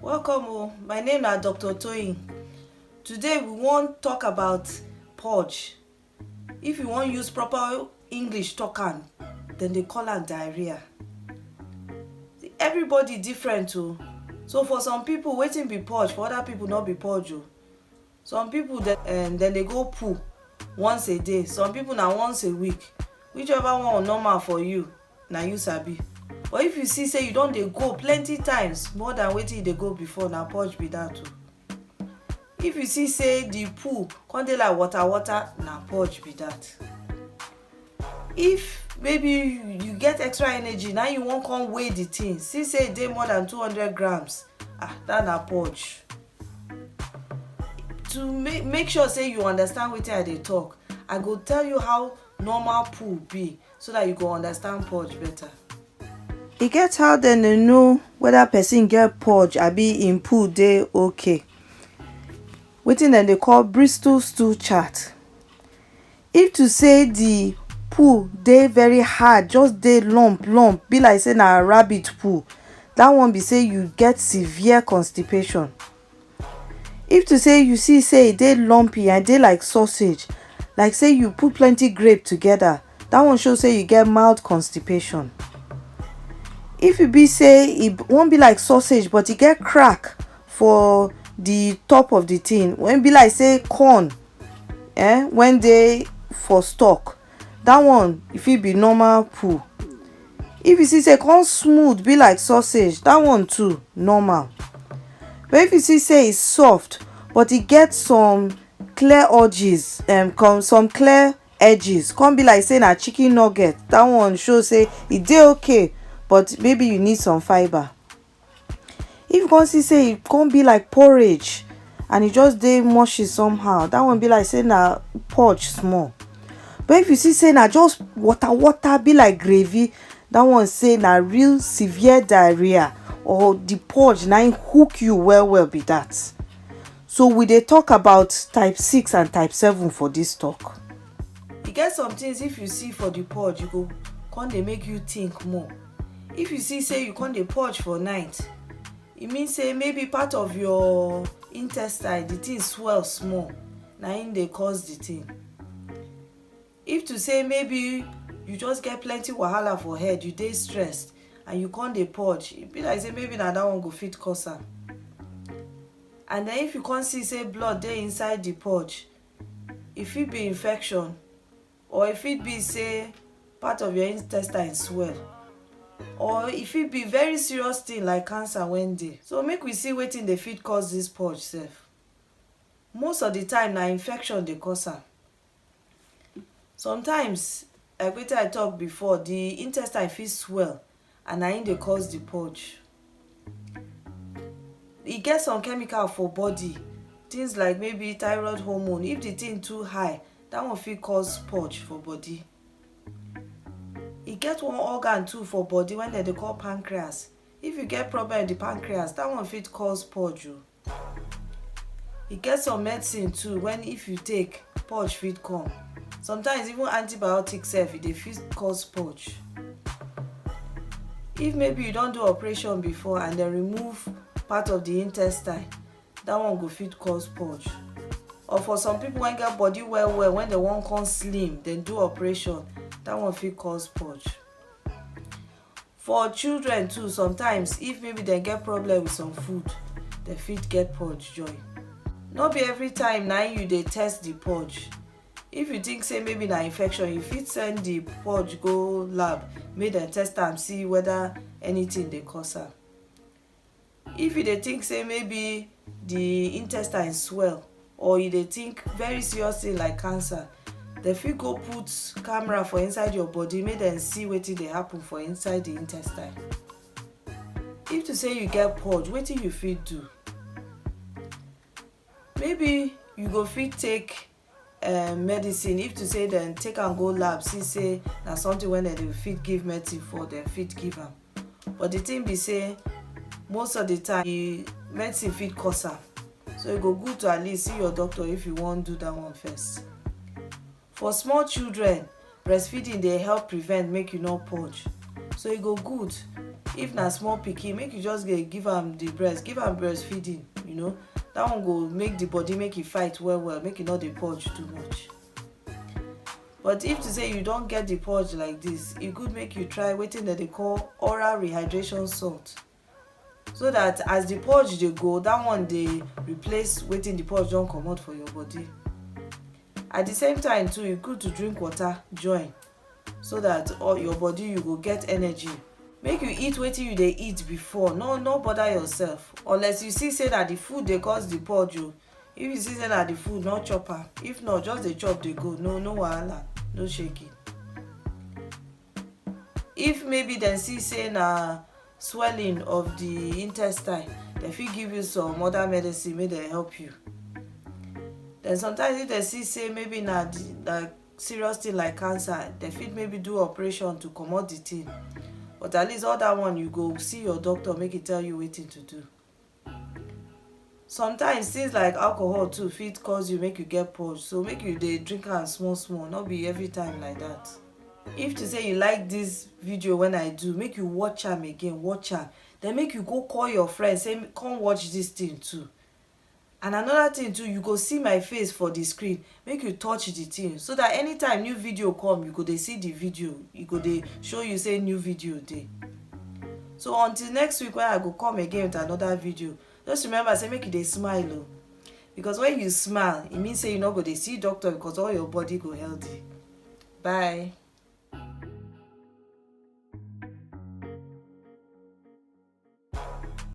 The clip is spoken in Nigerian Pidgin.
Welcome, my name is Dr. Toyin. Today we wan talk about purge. If you wan use proper English talk am, dem dey call am diarrhea. Everybody different o. So for some people wetin be purge, for other people no be purge o. Some people dem dey go poo once a day, some people na once a week. Whichever one normal for you, na you sabi. But if you see say you don dey go plenty times more than wetin you dey go before, na purge be that o. If you see say the poo come dey like water, na purge be that. If maybe you get extra energy, now you wan come weigh the thing, see say e dey more than 200 grams, that na purge. To make sure say you understand wetin I dey talk, I go tell you how normal poo be so that you go understand purge better. E get how dem dey know whether person get purge abi im poo dey okay. Wetin dem dey call Bristol stool chart. If to say the poo dey very hard, just dey lump, be like say na rabbit poo, that one be say you get severe constipation. If to say you see say e dey lumpy and dey like sausage, like say you put plenty grape together, that one show say you get mild constipation. If e be say e wan be like sausage but e get crack for the top of the thing, when be like say corn when dey for stalk, that one e fit be normal poo. If you see say come smooth be like sausage, that one too normal. But if you see say e soft but e get some clear edges, some clear edges, come be like say na chicken nugget, that one show say e dey okay but maybe you need some fibre. If you come see say e come be like porridge and e just dey mushy somehow, that one be like say na purge small. But if you see say na just water be like gravy, that one say na real severe diarrhea, or the purge na im hook you well be that. So we dey talk about type 6 and type 7 for this talk. E get some things if you see for the purge, you go come dey make you think more. If you see say you come dey purge for night, e mean say maybe part of your intestine, the thing swell small, na im dey cause the thing. If to say maybe you just get plenty wahala for head, you dey stressed and you come dey purge, e be like say maybe na that one go fit cause am. And then if you come see say blood dey inside the purge, e fit be infection, or e fit be say part of your intestine swell, or e fit be very serious thing like cancer wey dey. So make we see wetin dey fit cause this purge sef. Most of the time na infection dey cause am. Sometimes, like wetin I talk before, the intestine fit swell and na im dey cause the purge. E get some chemical for body, things like maybe thyroid hormone. If the thing too high, that one fit cause purge for body. E get one organ too for body wey dem dey call pancreas. If you get problem in the pancreas, that one fit cause purge o. E get some medicine too when if you take, purge fit come. Sometimes even antibiotics sef, e dey fit cause purge. If maybe you don do operation before and dem remove part of the intestine, that one go fit cause purge. Or for some people wey get body well when dem wan come slim, dem do operation, that one fit cause purge. For children too, sometimes if maybe dem get problem with some food, dem fit get purge join. No be every time na you dey test the purge. If you think say maybe na infection, you fit send the purge go lab make dem test am see whether anything dey cause am. If you dey think say maybe the intestine swell, or you dey think very serious thing like cancer, dem fit go put camera for inside your body make dem see wetin dey happen for inside the intestine. If to say you get purge, wetin you fit do? Maybe you go fit take medicine. If to say dem take am go lab, see say na something wey dem dey fit give medicine for, dem fit give am. But the thing be say most of the time the medicine fit cause am, so e go good to at least see your doctor if you wan do that one first. For small children, breastfeeding dey help prevent make you no purge, so e go good if na small pikin, make you just give am the breast, give am breastfeeding, you know. That one go make the body make e fight well, make e no dey purge too much. But if to say you don get the purge like this, e good make you try wetin dem dey call oral rehydration salt, so that as the purge dey go, that one dey replace wetin the purge don comot for your body. At the same time too, e good to drink water join, so that all your body you go get energy. Make you eat wetin you dey eat before, no bother yourself unless you see say na the food dey cause the purge o. If you see say na the food, no chop am. If not, just dey chop dey go, no wahala, no shaking. If maybe dem see say na swelling of the intestine, dem fit give you some other medicine make dem help you. Then sometimes if dem see say maybe na serious thing like cancer, dem fit maybe do operation to comot the thing. But at least all that one, you go see your doctor make e tell you wetin to do. Sometimes things like alcohol too fit cause you make you get purge, so make you dey drink am small, no be every time like that. If to say you like this video when I do, make you watch am again, watch am, then make you go call your friends say come watch this thing too. And another thing too, you go see my face for the screen, make you touch the thing, so that anytime new video come, you go dey see the video, e go dey show you say new video dey. So until next week when I go come again with another video, just remember say make you dey smile o, because when you smile, e mean say you no go dey see doctor, because all your body go healthy. Bye.